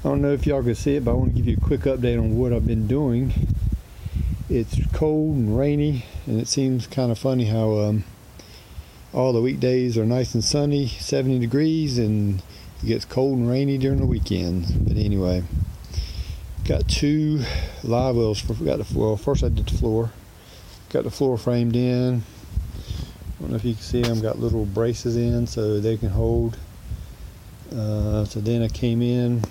I don't know if y'all can see it, but I want to give you a quick update on what I've been doing. It's cold and rainy, and it seems kind of funny how all the weekdays are nice and sunny, 70 degrees, and it gets cold and rainy during the weekends. But anyway, got 2 live wells. First I did the floor. Got the floor framed in. I don't know if you can see them. Got little braces in so they can hold. So then I came in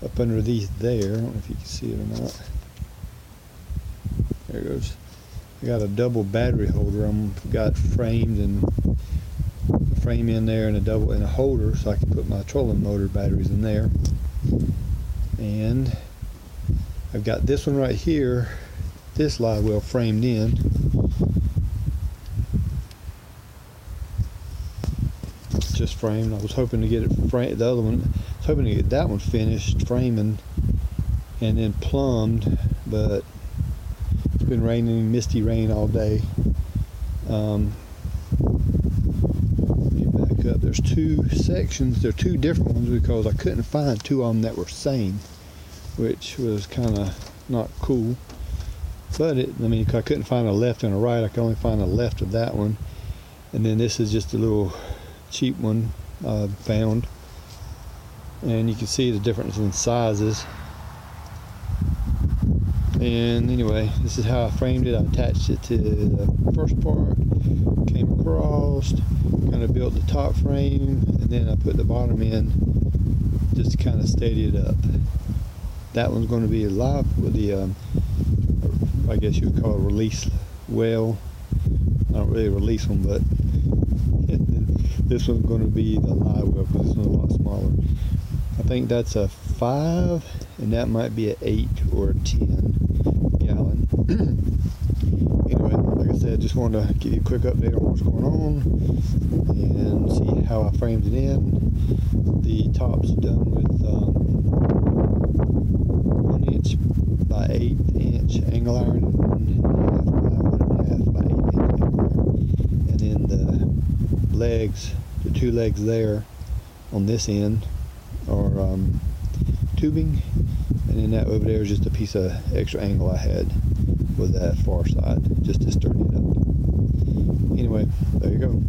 up under these there. I don't know if you can see it or not. There it goes. I got a double battery holder. Got framed and a frame in there and a holder so I can put my trolling motor batteries in there. And I've got this one right here, this live well framed in. Just framed. I was hoping to get it framed. The other one, I was hoping to get that one finished framing and then plumbed, but it's been raining, misty rain all day. Let me back up. There's 2 sections. There are 2 different ones because I couldn't find 2 of them that were same, which was kind of not cool. But I couldn't find a left and a right. I could only find a left of that one, and then this is just a little cheap one found, and you can see the difference in sizes. And anyway, this is how I framed it. I attached it to the first part, came across, kind of built the top frame, and then I put the bottom in just to kind of steady it up. That one's going to be live with the I guess you would call it a release well. Not really a release one, but this one's going to be the live well because this one's a lot smaller. I think that's a 5, and that might be an 8 or a 10 gallon. Anyway, like I said, just wanted to give you a quick update on what's going on and see how I framed it in. The top's done with 1 inch by 8 inch angle iron and 1.5 by 1.5 by 8 inch angle iron. And then the legs, the 2 legs there on this end are tubing, and then that over there is just a piece of extra angle I had with that far side just to sturdy it up. Anyway, there you go.